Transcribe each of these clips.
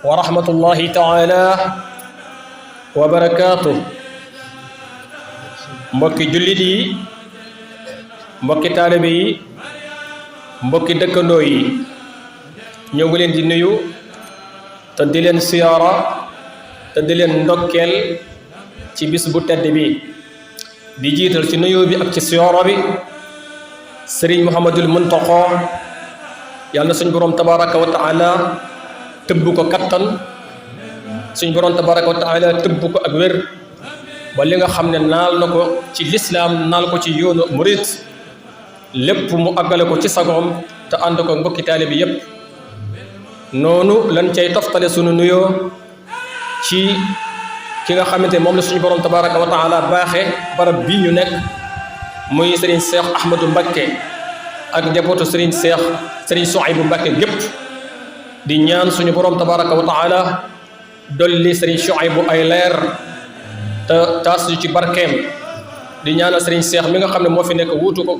wa rahmatullahi taala wa barakaatu. Mbokki jullit yi, mbokki taalibe yi, mbokki dëkkandoo yi, ñoo ngi leen di nuyu te di leen siyaara te di leen ndokkeel ci bis bu tedd bi. di jiital ci nuyoo bi ak ci siyaara bi Sëriñ Muhammadul Muntaqa, yàlla na suñ borom tabaraka wa taala tëbb ko kattan, suñ borom tabaraka wa taala tëbb ko ak wér ba li nga xam ne naal na ko ci lislaam, naal ko ci yoonu murit, lépp mu àggale ko ci sagoom te ànd ko mbokki taalibe bi yépp. noonu lan cay toftale sunu nuyoo ci ki nga xamante moom la suñu borom tabaraka wa taala baaxe barab bii ñu nekk, muy Serigne Cheikh Ahmadou Mbacké ak njabootu Serigne Souhaïbou Mbacké gépp. di ñaan suñu borom tabaraka wa taala dolli Serigne Souhaïbou ay leer te taas yu ci barkeem. di ñaanal Serigne Cheikh mi nga xam ne moo fi nekk wuutu ko,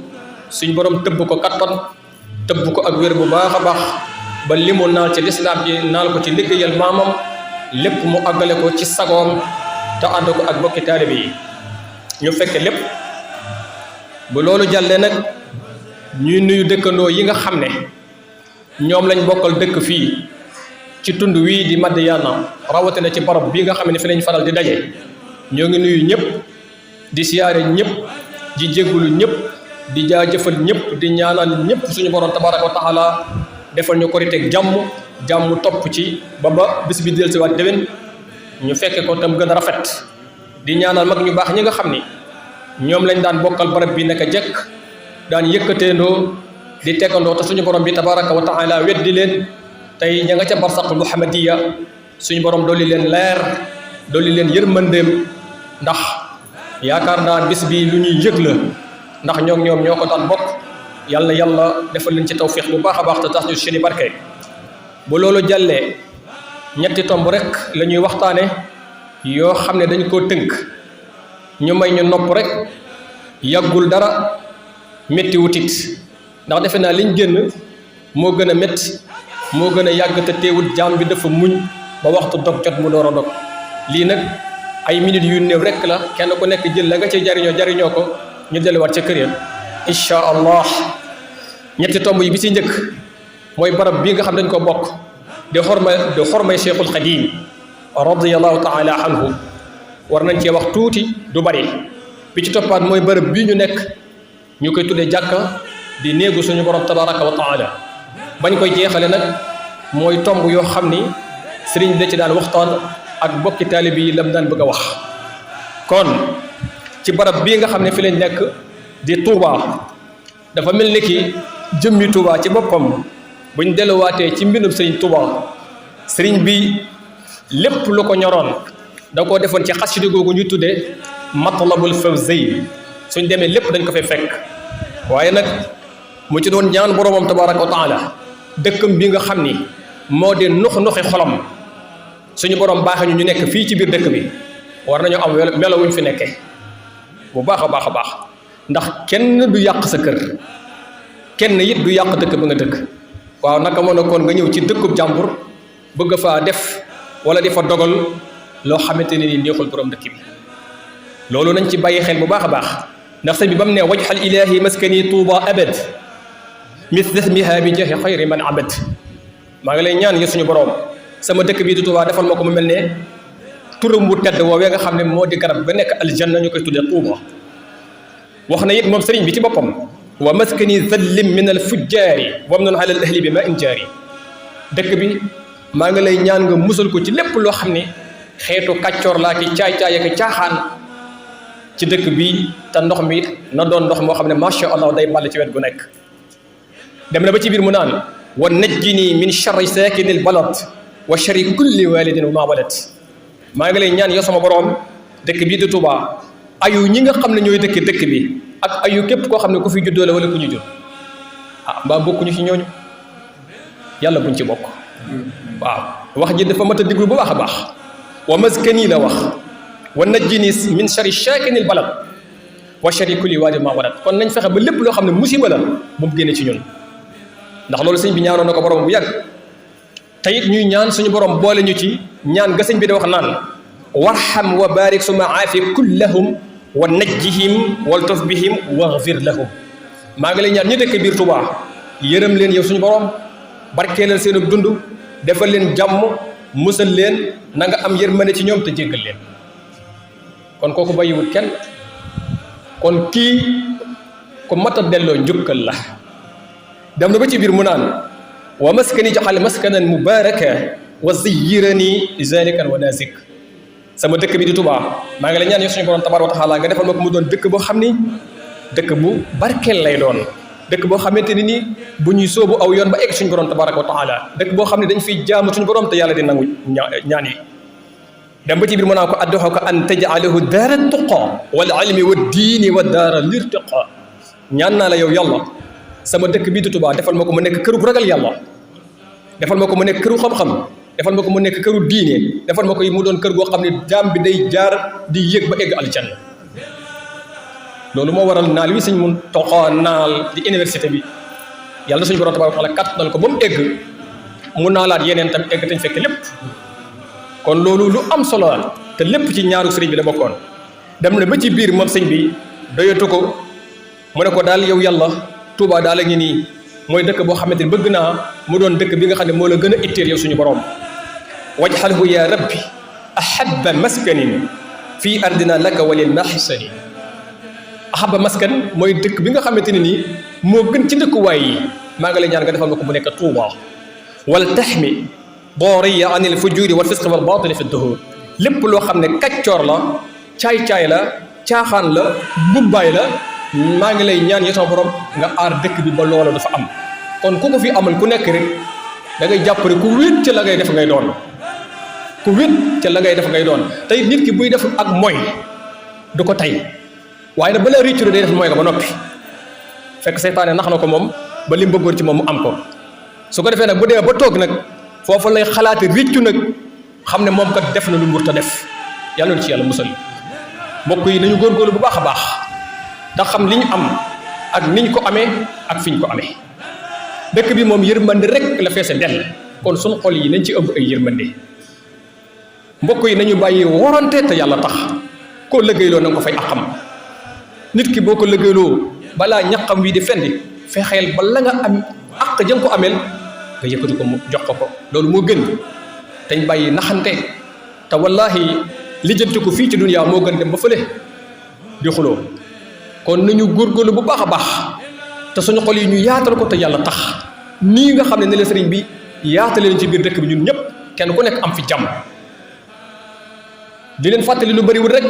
suñu borom tëbb ko kattan, tëbb ko ak wér bu baax a baax ba li mu naal ci lislaam ji naal ko ci liggéeyal maamam lépp mu àggale ko ci sagoom te ànd ko ak bokki taalibe yi ñu fekke lépp. bu loolu jàllee nag ñuy nuyu dëkkandoo yi nga xam ne ñoom lañ bokkal dëkk fii ci tund wii di Madiyana, rawatina ci barab bii nga xam ne fi lañ faral di daje. ñoo ngi nuyu ñëpp, di siyaare ñëpp, di jéggulu ñëpp, di jaajëfal ñëpp, di ñaanal ñëpp suñu borom tabaraka wa taala defal ñu koriteeg jàmm topp ci ba bis bi del si waat déwén ñu fekke ko tam gën a rafet. di ñaanal mag ñu baax ñi nga xam ni ñoom lañ daan bokkal barab bi naka jekk, daan yëkkateendoo di teggandoo te suñu borom bi tabaraka wa taala weddi leen tey ña nga ca barsaqul muhammadiya. suñu borom dolli leen leer, dolli leen yërmandeem, ndax yaakaar naa bis bi lu ñuy yëg la, ndax ñoom ñoo ko daan bokk. yàlla defal leen ci tawfiq bu baax a baax te tax ñu seeni barke. bu loolu jàllee ñetti tomb rek la ñuy waxtaane yoo xam ne dañ koo tënk, ñu may ñu nopp rek, yàggul dara, métti wutit, ndax defe naa liñ génn moo gën a métti, moo gën a yàgg te teewut jaam bi dafa muñ ba waxtu dog jot mu door a dog. lii nag ay minutes yu néew rek la, kenn ku nekk jël la nga ci jariñoo ko ñu delluwaat ca kër ya incha allah. ñetti tomb yi bi ci njëkk mooy barab bii nga xam dañ ko bokk di xormay Cheikhul Xadim radiyallahu taala anhu, war nañ cee wax tuuti du bari. bi ci toppaat mooy barab bii ñu nekk ñu koy tuddee jàkka di néegu suñu borom tabaraka wa taala. bañ koy jeexale nag mooy tomb yoo xam ni sëriñ da ci daan waxtaan ak bokki taalibe yi lam daan bëgg a wax. kon ci barab bii nga xam ne fi lañ nekk di Touba, dafa mel ni ki jëmmi Touba ci boppam buñ delluwaatee ci mbindum sëriñ Touba, sëriñ bi lépp lu ko ñoroon da koo defoon ci xasida googu ñu tuddee Matlabul Fawzayn. suñ demee lépp dañ ko fay fekk, waaye nag mu ci doon ñaan boromam tabaraka wa taala dëkkam bi nga xam ni moo di nuxi xolam. suñu borom baaxee ñu nekk fii ci biir dëkk bi, war nañu am melo wuñ fi nekkee bu baax a baax a baax, ndax kenn du yàq sa kër, kenn it du yàq dëkk ba nga dëkk. waaw naka mën a kon nga ñëw ci dëkkub jàmbur bëgg faa def wala di fa dogal loo xamante ne ni neexul borom dëkk bi. loolu nañ ci bàyyi xel bu baax a baax, ndax sëñ bi ba mu ne wajxal ilaahi maskani tuuba abad mislasmiha bi jeexi xayri man abad. maa ngi lay ñaan yi suñu borom sama dëkk bii di Tuuba defal ma ko mu mel ne turam bu tedd woowee nga xam ne moo di garab ba nekk aljanna ñu koy tuddee Tuuba. wax na it moom sëriñ bi ci boppam wa maskani zallim min al fujjaari wamnun ala al ahli bi ma in jaari. dëkk bi maa ngi lay ñaan nga musal ko ci lépp loo xam ne xeetu kàccoor laa ki caay-caay ak caaxaan ci dëkk bi, te ndox mi na doon ndox moo xam ne macha allah day ball ci wet gu nekk. dem na ba ci biir mu naan wa najjini min charri saakinil balad wa charri kulli walidin wa ma walad. maa ngi lay ñaan yow sama borom dëkk bii di Touba ayu ñi nga xam ne ñooy dëkk bi ak ayu képp koo xam ne ku fi juddoo la wala ku ñu jur mbaa bokkuñu ci ñooñu, yàlla buñ ci bokk. waaw wax ji dafa mat a diglu bu baax a baax. wa maskani la wax wa najjini min charri saakinil balad wa charri kulli walidin wa ma walad. kon nañ fexe ba lépp loo xam ne musiba la bu mu génne ci ñun, ndax loolu sëñ bi ñaanoon na ko borom bu yàgg te it ñuy ñaan suñu borom boole ñu ci ñaan gasañ bi di wax naan warham wa barik suma aafi kullahum wa najjihim waltuf bihim waghfir lahum maa ngi lay ñaan ñi dëkk biir Touba yërëm leen yow suñu borom barkeelal seen dund defal leen jàmm musal leen na nga am yërmande ci ñoom te jéggal leen kon kooku bàyyiwul kenn kon kii ku mat a delloo njukkal la dem na ba ci biir mu naan wa maskani jaxal maskanan mubaraka wa zayyirani zalikan wa nazik sama dëkk bi di Touba maa ngi la ñaan yow suñu borom tabaaraka wa taala nga defal ma ko mu doon dëkk boo xam ni dëkk bu barkeel lay doon dëkk boo xamante ni nii bu ñuy sóobu aw yoon ba egg suñu borom tabaaraka wa taala dëkk boo xam ne dañ fiy jaamu suñu borom te yàlla di nangu ñaan yi dem ba ci biir mu naan ko adduxuka an taj'alahu daara tuqa wal ilmi wa diini wa daara lirtiqa ñaan naa la yow yàlla sama dëkk bii di Touba defal ma ko mu nekk këru ragal yàlla defal ma ko mu nekk këru xam-xam defal ma ko mu nekk këru diine defal ma ko mu doon kër goo xam ne jaam bi day jaar di yéeg ba egg aljanna loolu moo waral naal wi suñ mun toqoo naal di université bi yàlla na suñu borom tabaaraka wa taala kàttanal ko ba mu egg mu naalaat yeneen tamit egg tañ fekk lépp kon loolu lu am solo la te lépp ci ñaaru sëriñ bi la bokkoon dem na ba ci biir moom sëñ bi doyatu ko mu ne ko daal yow yàlla Touba daal a ngi nii mooy dëkk boo xamante ni bëgg naa mu doon dëkk bi nga xam ne moo la gën a itteel yow suñu borom wajxalhu ya rabbi ahabba maskanin fii ardina laka walil mahisani ahabba maskan mooy dëkk bi nga xamante ne nii moo gën ci dëkkuwaay yi maa ngi lay ñaan nga defal ma ko mu nekk Touba wal taxmi dooriya anil fujuri wal fisqi wal baatili fi duhur lépp loo xam ne kaccoor la caay-caay la caaxaan la mbumbaay la maa ngi lay ñaan yow sama borom nga aar dëkk bi ba loola dafa am kon ku ko fi amal ku nekk rek da ngay jàpp rek ku wét ca la ngay def ngay doon ku wét ca la ngay def ngay doon tey nit ki buy def ak mooy du ko tey waaye nag balaa réccu day def mooy nga ba noppi fekk seytaane nax na ko moom ba li mu bëggoon ci moom mu am ko su ko defee nag bu demee ba toog nag foofu lay xalaate réccu nag xam ne moom kat def na lu mbur ta def yàlla na ci yàlla musal mbokk yi nañu góorgóorlu bu baax a baax ndax xam li ñu am ak niñ ko amee ak fiñ ko amee dëkk bi moom yërmande rek la feese dell kon suñu xol yi nañ ci ëmb ay yërmande mbokk yi nañu bàyyi warante te yàlla tax koo liggéeyloo na nga ko fay àqam nit ki boo ko liggéeyloo balaa ñaqam wi di fendi fexeel ba la nga am àq jën ko ameel nga yëkkati ko mu jox ko loolu moo gën dañ bàyyi naxante te wallahi lijjanti ko fii ci duniyaa moo gën dem ba fële di xuloo kon nañu góorgóorlu bu baax a baax te suñu xol yi ñu yaatal ko te yàlla tax nii nga xam ne ne la sëriñ bi yaatale leen ci biir dëkk bi ñun ñëpp kenn ku nekk am fi jàmm di leen fàttali lu bëriwul rek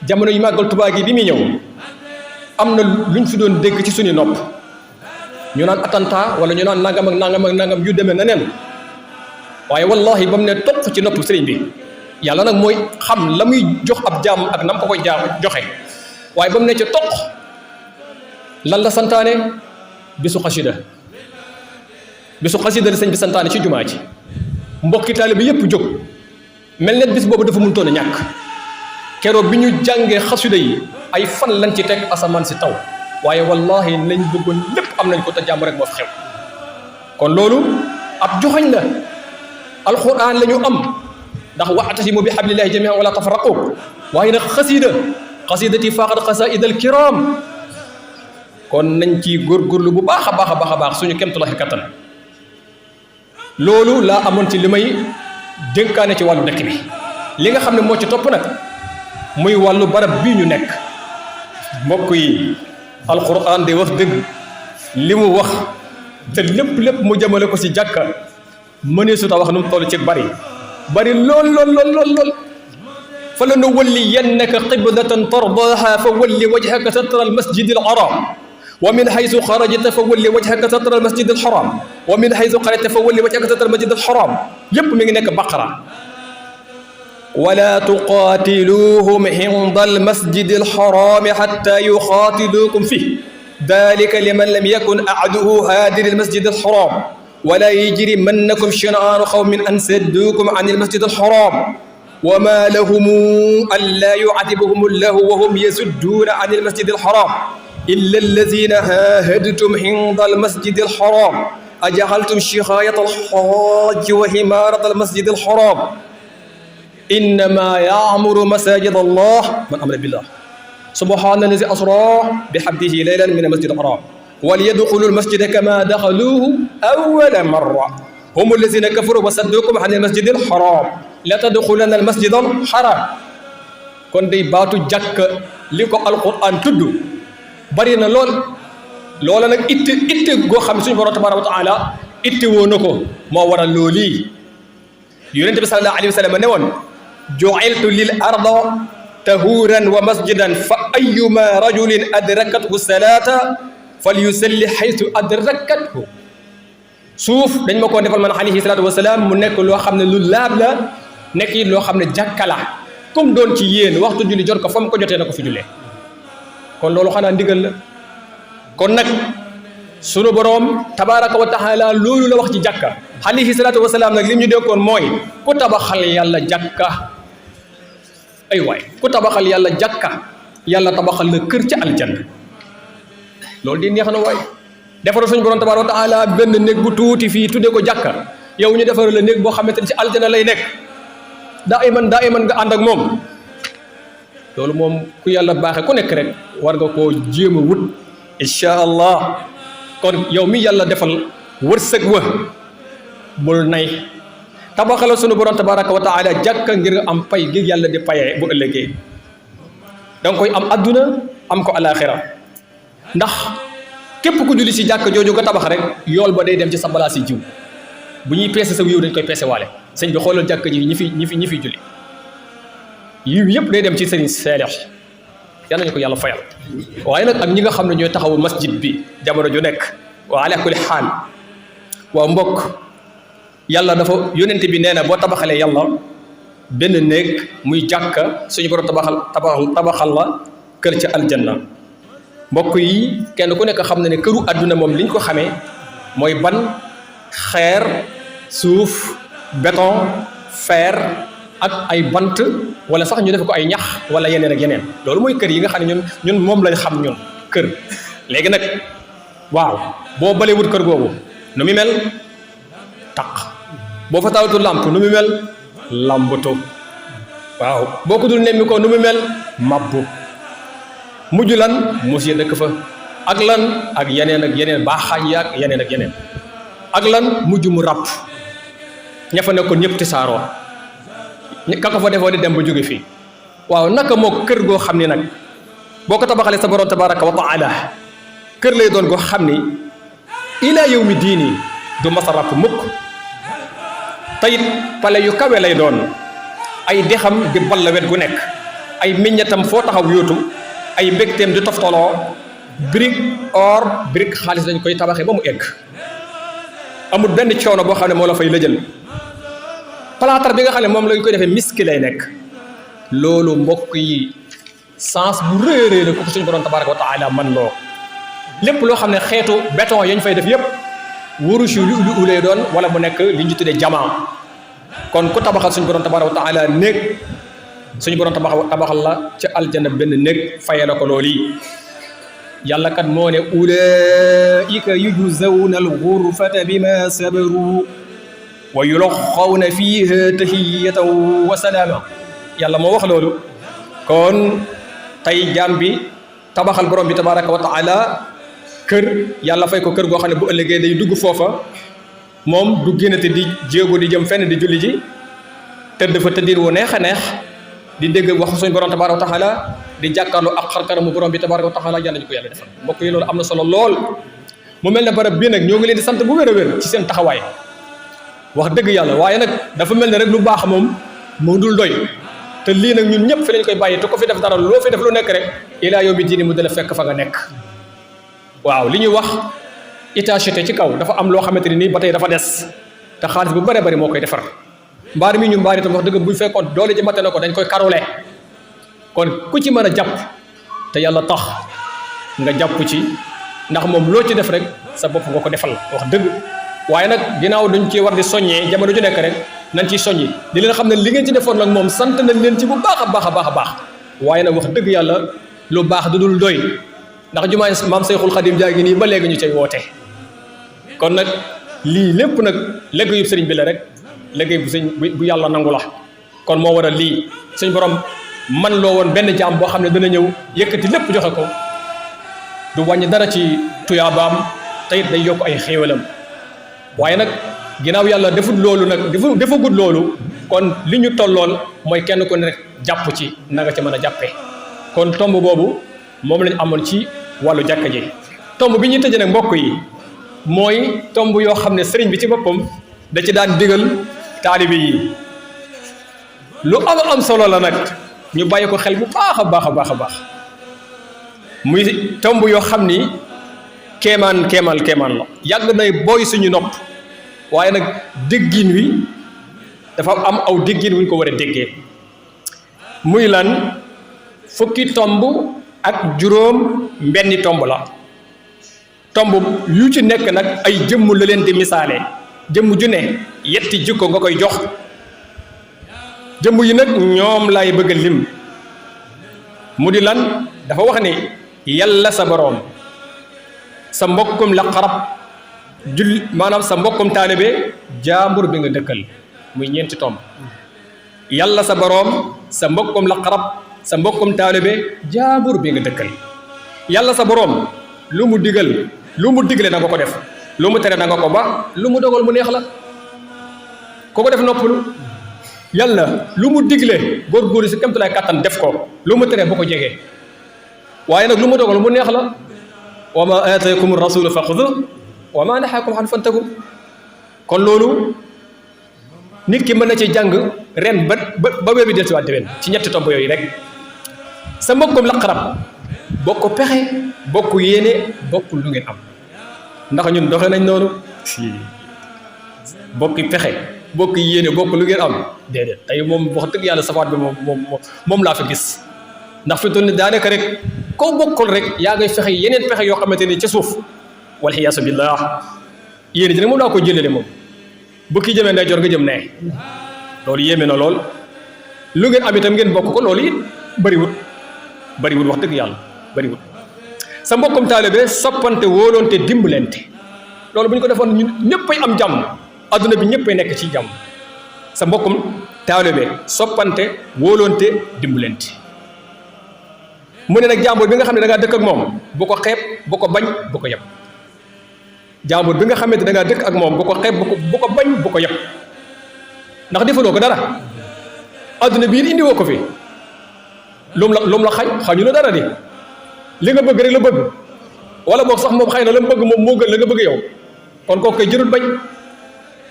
jamono yi màggal Tuubaa gi bi muy ñëw am na luñ fi doon dégg ci suñu nopp ñu naan attentat wala ñu naan nangam ak nangam ak nangam yu demee na neen waaye wallahi ba mu ne topp ci nopp sëriñ bi yàlla nag mooy xam la muy jox ab jaam ak nam ko koy jaam joxe waaye ba mu ne ca toq lan la santaane bisu xasida la sëñ bi santaane ci jumaa ji mbokki taalibe bi yëpp jóg mel ne bis boobu dafa mënutoon a ñàkk keroog bi ñu jàngee xasida yi ay fan lañ ci teg asamaan si taw waaye wallahi lañ bëggoon lépp am nañ ko te jàmm rek moo fi xew kon loolu ab joxañ la alxuraan la ñu am ndax wa'tasimu bi hablillahi jami'an wala tafarraqu waaye nag xasidati faqad qasaidal kiram kon nañ ci góorgóorlu bu baax a baax a baax a baax suñu kemtulaxi kattan loolu laa amoon ci li may dénkaane ci wàllu dëkk bi li nga xam ne moo ci topp nag muy wàllu barab bii ñu nekk mbokk yi alquran day wax dëgg li mu wax te lépp mu jëmale ko si jàkka mënee su ta wax nu mu toll ci bari lool فلنولينك قبلة ترضاها فول وجهك شطر المسجد الحرام ومن حيث خرجت فول وجهك شطر المسجد الحرام ومن حيث خرجت فول وجهك شطر المسجد الحرام يب mi ngi nekk Baqara ولا تقاتلوهم عند المسجد الحرام حتى يقاتلوكم فيه ذلك لمن لم يكن أعده هادر المسجد الحرام ولا يجرمنكم شنآن قوم أن صدوكم عن المسجد الحرام وما لهم ألا يعذبهم الله وهم يصدون عن المسجد الحرام إلا الذين عاهدتم عند المسجد الحرام ajaxaltum shiqaayata alxaaji wa himaarata almasjid alxaram innama yaamuru masajid allah man amana billah subhaana allazi asra bihabdihi laylan min almasjid alharam waliyadxulu almasjida kama daxaluuhu awwala marra hum allazina kafaru wa saddukum an almasjid alharam la tadxulanna almasjid alharam kon day baatu jàkk li ko alquran tudd bari na lool loola nag itte goo xam ne suñu borom tabaraka wa taala itte woo na ko moo waral loolii yonente bi sallallahu alayhi wa sallam ne woon ju'iltu lil arda tahuran wa masjidan fa ayyuma rajulin adrakathu salata falyusalli haythu adrakathu suuf dañ ma koo defal man alayhi salatu wasalaam mu nekk loo xam ne lu laab la nekk it loo xam ne jàkka la comme doon ci yéen waxtu julli jot ko fa mu ko jotee na ko fi jullee kon loolu xanaa ndigal la kon nag sunu boroom tabaraka wa taala loolu la wax ci jàkka alayhi salatu wasalaam nag lim ñu dénkoon mooy ku tabaxal yàlla jàkka ay waay ku tabaxal yàlla jàkka yàlla tabaxal la kër ca aljanna loolu di neex na waay defara suñu borom tabaraka wa taala benn néeg bu tuuti fii tuddee ko jàkka yow ñu defara la néeg boo xamante ne ci aljanna lay nekk daa iman nga ànd ak moom loolu moom ku yàlla baaxe ku nekk rek war nga koo jéem a wut incha allah kon yow mi yàlla defal wërsëg wa bul nay tabaxala sunu borom tabaraka wa taala jàkka ngir am pay gi yàlla di payee bu ëllëgee danga koy am adduna am ko alaxira ndax képp ku julli ci jàkka jooju nga tabax rek yool ba day dem ci sa balaas yi jiw bu ñuy peese sa yiw dañ koy peese waale sëñ bi xoolal jàkka ji ñi fi julli yiw yëpp day dem ci sëriñ Saalix yal nañu ko yàlla fayal waaye nag ak ñi nga xam ne ñooy taxawu masjid bi jamono ju nekk wa ala kulli xaal waaw mbokk yàlla dafa yónente bi nee na boo tabaxalee yàlla benn néeg muy jàkka suñu borom tabaxal la kër ca aljanna mbokk yi kenn ku nekk xam na ne këru àdduna moom liñ ko xamee mooy ban xeer suuf béton fer ak ay bant wala sax ñu def ko ay ñax wala yeneen ak yeneen loolu mooy kër yi nga xam ne ñun moom lañ xam ñun kër léegi nag waaw boo balee wut kër googu nu mu mel taq boo fa tawatu làmp nu mu mel làmbatu waaw boo ko dul nemmi ko nu mu mel mabbu mujj lan mos ya dëkk fa ak lan ak yeneen baaxaañ yaak yeneen ak yeneen ak lan mujj mu ràpp ña fa nekkoon ñëpp tisaaroo ka ko fa defoo di dem ba jóge fii waaw naka moo kër goo xam ni nag boo ko tabaxalee sa borom tabaraka wa taala kër lay doon goo xam ni ilaa yawmi diini du masa ràpp mukk tayit pale yu kawe lay doon ay dexam di balla wet gu nekk ay meññetam foo taxaw yóotu ay mbégteem di toftaloo brique or brique xaalis dañ koy tabaxee ba mu egg amul benn coono boo xam ne moo la fay lëjal palaatar bi nga xam ne moom lañ koy defee miski lay nekk loolu mbokk yi sens bu réeréer la ko suñu borom tabaraka wa taala man loo lépp loo xam ne xeetu béton yañ fay def yépp wurus yu lu lay doon wala mu nekk li ñu tuddee jamaa kon ku tabaxal suñu borom tabaraka wa taala néeg suñu borom tabaxal la ca aljanna benn néeg faye la ko loolu yi yàlla kat moo ne ulaika yujzawna al-ghurfata bima sabaru wa yulaqqawna fiha tahiyatan wa salaama yàlla moo wax loolu kon tey jaam bi tabaxal borom bi tabaraka wa taala kër yàlla fay ko kër goo xam ne bu ëllëgee day dugg foofa moom du génnate di jéego di jëm fenn di julli ji tëdd fa tëddin wu neex a neex di dégg waxu suñu borom tabaraka wa taala di jàkkaarloo ak xarkanamu borom bi tabaraka wa taala yàlla ñu ko yàlla defal mbokk yi loolu am na solo lool mu mel ne barab bii nag ñoo ngi leen di sant bu wér a wér ci seen taxawaay wax dëgg yàlla waaye nag dafa mel ne rek lu baax moom moo dul doy te lii nag ñun ñëpp fi lañ koy bàyyi te ko fi def dara loo fi def lu nekk rek ilaa yow mi diini mu dala fekk fa nga nekk waaw li ñuy wax étageté ci kaw dafa am loo xamante ni nii ba tey dafa des te xaalis bu bëree bëri moo koy defar mbaar mi ñu mbaar itam wax dëgg bu fekkoon doole ji mate na ko dañ koy karole kon ku ci mën a jàpp te yàlla tax nga jàpp ci ndax moom loo ci def rek sa bopp nga ko defal wax dëgg waaye nag ginnaaw dañ ci war di soññee jamono ju nekk rek nañ ciy soññi di leen xam ne li ngeen ci defoon nag moom sant nañ leen ci bu baax a baax a baax a baax waaye nag wax dëgg yàlla lu baax du dul doy ndax jumaay maam Seyxul Xadim jaa ngi nii ba léegi ñu cay woote kon nag lii lépp nag liggéeyu sëriñ bi la rek liggéey bu yàlla nangu la kon moo waral lii suñ borom man loo woon benn jaam boo xam ne dana ñëw yëkkati lépp joxe ko du wàññi dara ci tuyaabaam te it day yokk ay xéewalam waaye nag ginnaaw yàlla defut loolu nag defagut loolu kon li ñu tollool mooy kenn ku ne rek jàpp ci na nga ci mën a jàppee kon tomb boobu moom lañ amoon ci wàllu jàkka ji tomb bi ñuy tëjee nag mbokk yi mooy tomb yoo xam ne sëriñ bi ci boppam da ci daan digal taalibe yi lu am solo la nag ñu bàyyi ko xel bu baax a baax a baax a baax muy tomb yoo xam ni kéemaan la yàgg nay booy suñu nopp waaye nag déggin wi dafa am aw déggin wuñ ko war a déggee muy lan fukki tomb ak juróom mbenni tomb la tomb yu ci nekk nag ay jëmm la leen di misaale jëmm ju ne yetti jikko nga koy jox jëmm yi nag ñoom lay bëgg a lim mu di lan dafa wax ne yàlla sa boroom sa mbokkum la xarab maanaam sa mbokkum taalibe jaambur bi nga dëkkal muy ñeenti tomb yàlla sa boroom sa mbokkum la xarab sa mbokkum taalibe jaambur bi nga dëkkal yàlla sa boroom lu mu digle na nga ko def lu mu tere na nga ko ba lu mu dogal mu neex la ko def noppalu yàlla lu mu digle góorgóorlu si kémtulaay kàttan def ko lu mu tere bu ko jegee waaye nag lu mu dogal mu neex la wa ma aataakum rasulu fa xudu wa ma naxaakum an fantahu kon loolu nit ki mën na ci jàng ren ba wér bi del si waat déwén ci ñetti tomb yooyu rek sa mbokkum laqarab bokk pexe bokk yéene bokk lu ngeen am ndax ñun doxe nañ noonu bokki pexe bokk yéene bokk lu ngeen am déedéet tey moom wax dëgg yàlla safaat bi moom laa fi gis ndax fi toll ni daanaka rek koo bokkul rek yaa ngay fexe yeneen pexe yoo xamante ni ca suuf wal xiyaasu billah yéene ji nag moom daa ko jëlale moom bu kii jëmee nday jor nga jëm nee loolu yéeme na lool lu ngeen am itam ngeen bokk ko loolu it bariwut wax dëgg yàlla bariwut sa mbokkum taalibe soppante wóolonte dimbalante loolu bu ñu ko defoon ñun ñëppay am jàmm adduna bi ñëppay nekk ci jàmm sa mbokkum taalibe soppante wóolonte dimbalante mu ne nag jàmbur bi nga xam ne da ngaa dëkk ak moom bu ko xeeb bu ko bañ bu ko yeb jàmbur bi nga xamante da ngaa dëkk ak moom bu ko xeeb bu ko bañ bu ko yeb ndax defaloo ko dara adduna bii indi woo ko fi lum la xañu la dara di li nga bëgg rek la bëgg wala boog sax moom xëy na la mu bëgg moom moo gën la nga bëgg yow kon kooku koy jërul bañ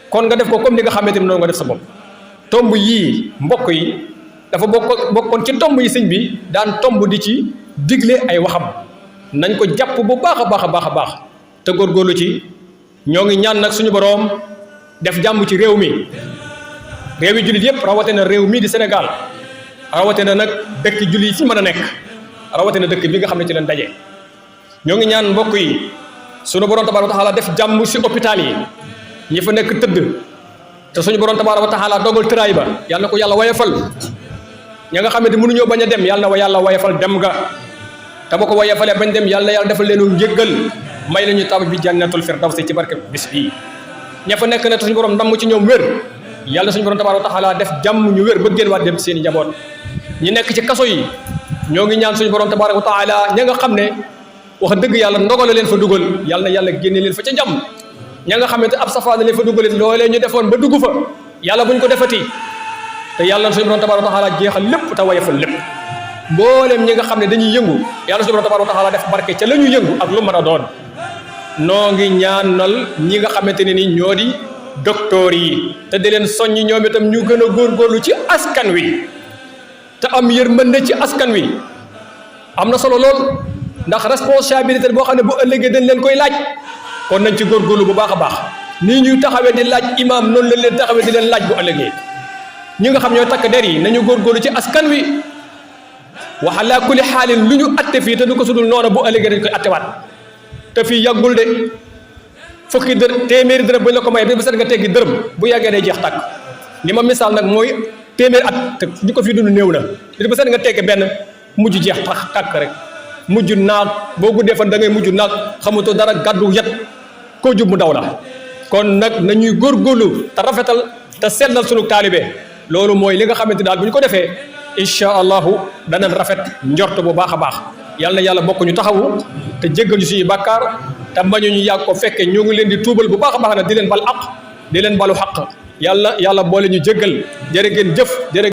kon nga def ko comme ni nga xamante ni noonu nga def sa bopp tomb yii mbokk yi dafa bokkoon ci tomb yi sëñ bi daan tomb di ci digle ay waxam nañ ko jàpp bu baax a baax a baax a baax te góorgóorlu ci ñoo ngi ñaan nag suñu boroom def jàmm ci réew mi réew yi jullit yëpp rawatina réew mii di Sénégal rawatina nag dëkk jullit yi fi mën a nekk rawatina dëkk bi nga xam ne ci leen daje ñoo ngi ñaan mbokk yi suñu boroom tabaaraka wa taala def jàmm si hôpital yi ñi fa nekk tëdd te suñu boroom tabaaraka wa taala dogal tëraay ba yàlla na ko yàlla wayafal ña nga xam ne mënuñoo bañ a dem yàlla na yàlla wayafal dem nga te ba ko wayafalee bañ dem yàlla na yàlla defal leenu njéggal may lañu tab bi jannatul firdawsi ci barke bis bii ña fa nekk ne te suñu boroom ndam ci ñoom wér yàlla suñu boroom tabaaraka wa taala def jàmm ñu wér ba génn waat dem seen i njaboot ñi nekk ci kaso yi ñoo ngi ñaan suñu boroom tabaaraka wa taala ña nga xam ne wax dëgg yàlla ndogal leen fa dugal yàlla na yàlla génne leen fa ca jàmm ña nga xamante ab safaana leen fa dugalee loolee ñu defoon ba dugg fa yàlla buñ ko defati te yàlla suñu borom tabaaraka wa taala jeexal lépp te wayefal lépp mbooleem ñi nga xam ne dañuy yëngu yàlla suñu borom tabaaraka wa taala def barke ca la ñu yëngu ak lu mën a doon noo ngi ñaanal ñi nga xamante ne ni ñoo di docteur yi te di leen soññ ñoom itam ñu gën a góorgóorlu ci askan wi te am yërmande ci askan wi am na solo lool ndax responsabilité boo xam ne bu ëllëgee dañ leen koy laaj kon nañ ci góorgóorlu bu baax a baax nii ñuy taxawee di laaj imaam noonu lañ leen taxawee di leen laaj bu ëllëgee ñi nga xam ñoo takk der yi nañu góorgóorlu ci askan wi wa ala kulli xaalin lu ñu atte fii te du ko sudul noonu bu ëllëgee dañ koy attewaat te fii yàggul de fukki téeméeri dërëm buñ la ko may bi ba set nga teggi dërëm bu yàggee day jeex tàkk li ma misaal nag mooy téeméeri at te ñu ko fii dund néew na bi ba set nga tegg benn mujj jeex tàkk rek mujj naag boo guddee fan da ngay mujj naag xamutoo dara gàddu yet koo jub mu daw la kon nag nañuy góorgóorlu te rafetal te sellal sunu taalibe loolu mooy li nga xamante daal bu ñu ko defee incha allahu danañ rafet njort bu baax a baax yàlla na yàlla bokk ñu taxawu te jéggal ñu suñuy bàkkaar te bañu ñu yàgg ko fekke ñoo ngi leen di tuubal bu baax a baax nag di leen bal aq di leen balu xaq yàlla boole ñu jéggal jërë ngeen jëf jërë